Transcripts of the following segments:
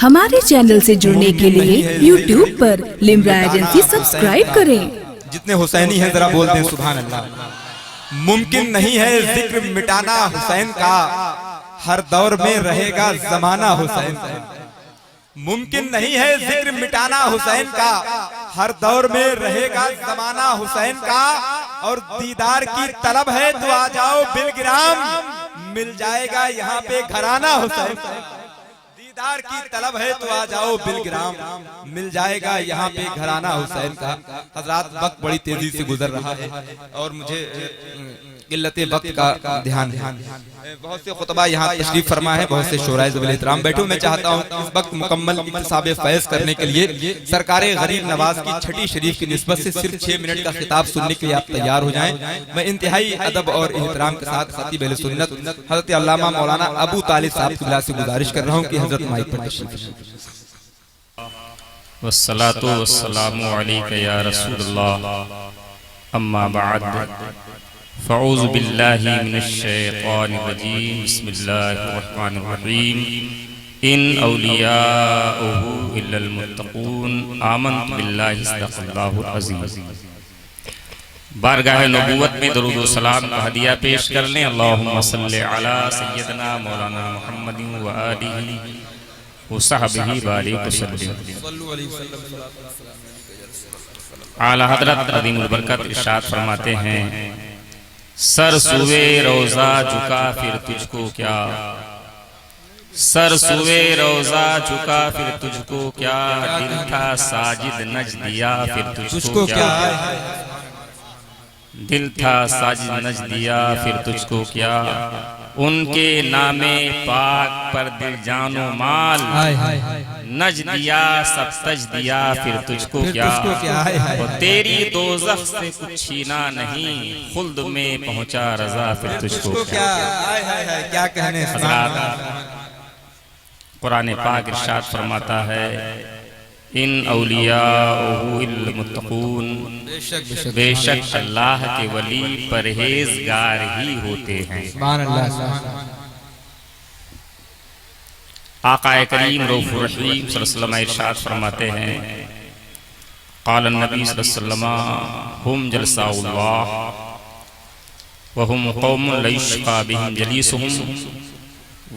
ہمارے چینل سے جڑنے کے لیے یوٹیوب پر لمرا ایجنسی سبسکرائب کریں۔ جتنے حسینی ہیں ذرا بولتے ہیں سبحان اللہ۔ ممکن نہیں ہے ذکر مٹانا حسین کا، ہر دور میں رہے گا زمانہ حسین کا۔ ممکن نہیں ہے ذکر مٹانا حسین کا، ہر دور میں رہے گا زمانہ حسین کا۔ اور دیدار کی طلب ہے تو آ جاؤ بالگرام، مل جائے گا یہاں پہ گھرانہ حسین کا۔ دیدار کی طلب ہے تو آ جاؤ بالگرام، مل جائے گا یہاں پہ گھرانہ حسین کا۔ حضرات وقت بڑی تیزی سے گزر رہا ہے اور مجھے قلت وقت کا دھیان ہے۔ بہت سے خطبہ یہاں تشریف فرما ہے، بہت سے شورائے ذوی الاحترام بیٹھو۔ میں چاہتا ہوں اس وقت مکمل اکتساب فیض کرنے کے لیے سرکار غریب نواز کی چھٹی شریف کی نسبت سے صرف 6 منٹ کا خطاب سننے کے لیے آپ تیار ہو جائیں۔ میں انتہائی ادب اور احترام کے ساتھ خطیب اہل سنت حضرت علامہ مولانا ابو طالب صاحب کی بلا سے گزارش کر رہا ہوں کہ حضرت مائک پر تشریف لائیں۔ والصلاة والسلام علیک یا رسول اللہ، اما بعد فاعوذ باللہ من الشیطان الرجیم، بسم اللہ الرحمن الرحیم۔ ان اولیاؤہ الا المتقون، آمنت باللہ صدق اللہ العظیم۔ بارگاہ نبوت میں درود و سلام کا ہدیہ پیش کر لیں۔ اللہم صلی علی سیدنا مولانا محمد و آلہ وصحبہ بارک وسلم۔ اعلی حضرت عظیم البرکت ارشاد فرماتے ہیں، سر سوئے روضہ جھکا پھر تجھ کو کیا، سر سوئے روضہ جھکا پھر تجھ کو کیا، دل تھا ساجد نج دیا پھر تجھ کو کیا، دل تھا ساجد نج دیا پھر تجھ کو کیا، ان کے نام پاک پر دل جان و مال، نج دیا سب تج دیا پھر تجھ کو کیا، اور تیری دوزخ سے کچھ چھینا نہیں، خلد میں پہنچا رضا پھر تجھ کو کیا۔ کیا کہنے قرآن پاک ارشاد فرماتا ہے، ان اولیاءہ المتقون، بے شک اللہ کے ولی پرہیزگار ہی ہوتے ہیں۔ آقا کریم رؤوف الرحیم صلی اللہ علیہ وسلم ارشاد فرماتے ہیں، قال النبی صلی اللہ علیہ وسلم، ہم جلساء اللہ وہم قوم لا یشقی بہم جلیسہم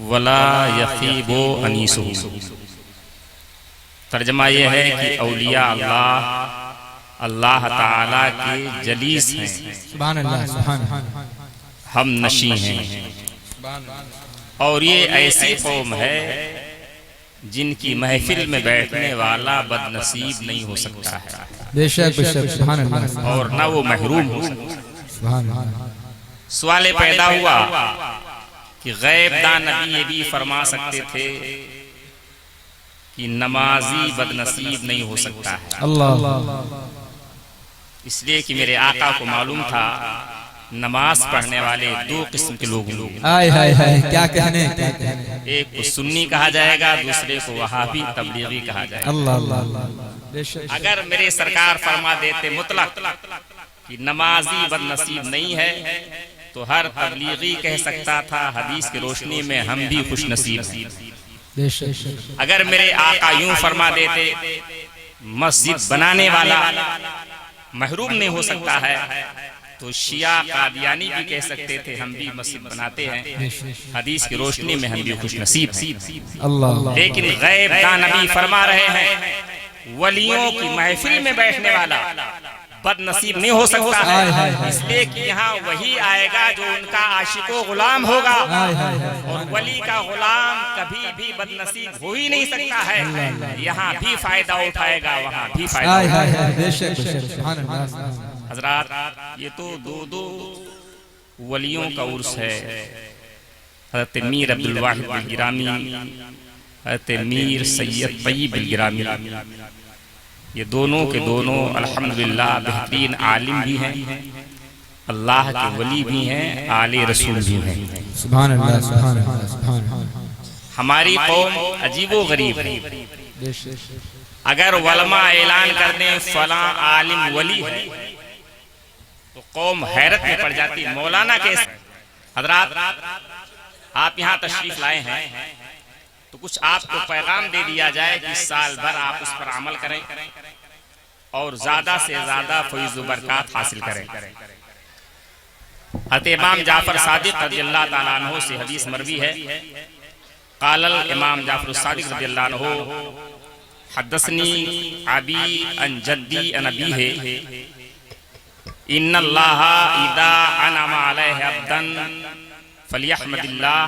ولا یخیب انیسہم۔ ترجمہ یہ ہے کہ اولیاء اللہ تعالیٰ کے جلیس ہیں، سبحان اللہ، ہم نشیں ہیں، اور یہ ایسی قوم ہے جن کی محفل میں بیٹھنے والا بد نصیب نہیں ہو سکتا ہے، بے شک بے شک، سبحان اللہ، اور نہ وہ محروم ہو سکتا ہے۔ سوال پیدا ہوا کہ غیب داں نبی یہ بھی فرما سکتے تھے کہ نمازی بد نصیب نہیں ہو سکتا ہے، اللہ، اس لیے کہ میرے آقا کو معلوم تھا نماز پڑھنے والے دو قسم کے لوگ ہیں، کیا کہنے، ایک کو سنی کہا جائے گا، دوسرے کو وہابی تبلیغی کہا جائے گا۔ اللہ، اگر میرے سرکار فرما دیتے مطلق کہ نمازی بد نصیب نہیں ہے تو ہر تبلیغی کہہ سکتا تھا حدیث کی روشنی میں ہم بھی خوش نصیب ہیں۔ اگر میرے آقا یوں فرما دیتے مسجد بنانے والا محروم نہیں ہو سکتا ہے تو شیعہ قادیانی بھی کہہ سکتے تھے ہم بھی مسجد بناتے ہیں، حدیث کی روشنی میں ہم بھی خوش نصیب ہیں۔ لیکن غیب داں نبی فرما رہے ہیں ولیوں کی محفل میں بیٹھنے والا بد نصیب نہیں ہو سکتا ہے، اس لیے کہ یہاں وہی آئے گا جو ان کا عاشق و غلام ہوگا، اور ولی کا غلام کبھی بھی بد نصیب ہو ہی نہیں سکتا ہے، یہاں بھی فائدہ اٹھائے گا وہاں بھی فائدہ اٹھائے گا۔ حضرات یہ تو دو ولیوں کا عرس ہے، حضرت میر عبدالواحد الگرامی، حضرت میر سید طیب الگرامی، یہ دونوں کے دونوں الحمدللہ بہترین عالم بھی ہیں، اللہ کے ولی بھی ہیں، آل رسول بھی ہیں۔ سبحان اللہ، سبحان اللہ، سبحان اللہ۔ ہماری قوم عجیب و غریب ہے، اگر علماء اعلان کر دیں فلاں عالم ولی ہے تو قوم حیرت میں پڑ جاتی، مولانا کیسے؟ حضرات آپ یہاں تشریف لائے ہیں، تو کچھ آپ کو پیغام دے دیا جائے کہ سال بھر آپ اس پر عمل کریں اور زیادہ سے زیادہ فیض و برکات حاصل کریں۔ حضرت امام جعفر صادق رضی اللہ تعالیٰ عنہ سے حدیث مروی ہے، قال الامام جعفر الصادق رضی اللہ عنہ حدثنی ابی عن جدی عن ابیہ ان اللہ اذا انعم علیہ عبدا فلیحمد اللہ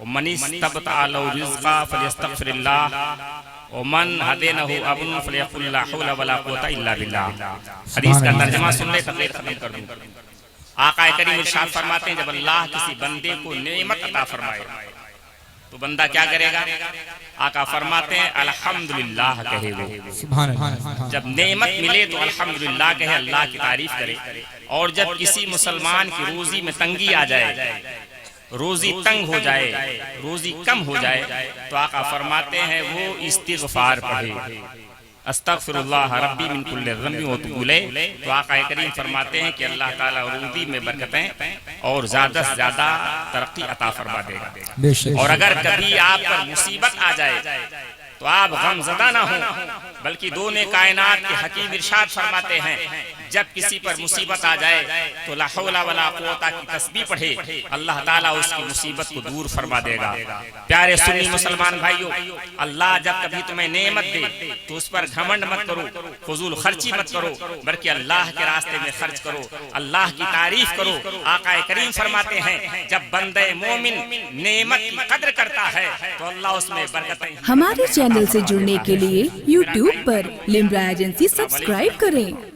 ومن استبطأ له رزقا فلیستغفر اللہ ومن ہدینہ ابن فلیقل لا حول ولا قوة الا باللہ۔ حدیث کا ترجمہ سن لے تقریر ختم کر دوں۔ آقا کریم ارشاد فرماتے ہیں جب اللہ کسی بندے کو نعمت عطا فرمائے تو بندہ کیا کرے گا؟ آقا فرماتے ہیں الحمدللہ کہے وہ۔ جب نعمت ملے تو الحمدللہ کہے، اللہ کی تعریف کرے۔ اور جب کسی مسلمان کی روزی میں تنگی آ جائے، روزی تنگ ہو جائے، روزی کم ہو جائے، تو آقا فرماتے ہیں وہ استغفار پڑھے، استغفر اللہ ربی من کل ذنب واتوب الیہ۔ تو آقا کریم فرماتے ہیں کہ اللہ تعالیٰ روزی میں برکتیں اور زیادہ سے زیادہ ترقی عطا فرما دے گا۔ اور اگر کبھی آپ پر مصیبت آ جائے تو آپ غم زدہ نہ ہوں، بلکہ دون کائنات کے حکیم ارشاد فرماتے ہیں جب کسی پر مصیبت آ جائے تو لا حول ولا قوت کی تسبیح پڑھے، اللہ تعالیٰ اس کی مصیبت کو دور فرما دے گا۔ پیارے سنی مسلمان بھائیوں، اللہ جب کبھی تمہیں نعمت دے تو اس پر گھمنڈ مت کرو، فضول خرچی مت کرو، بلکہ اللہ کے راستے میں خرچ کرو، اللہ کی تعریف کرو۔ آقا کریم فرماتے ہیں جب بندہ مومن نعمت کی قدر کرتا ہے تو اللہ اس میں برکتیں۔ ہمارے چینل سے جڑنے کے لیے YouTube پر لمرا ایجنسی سبسکرائب کریں۔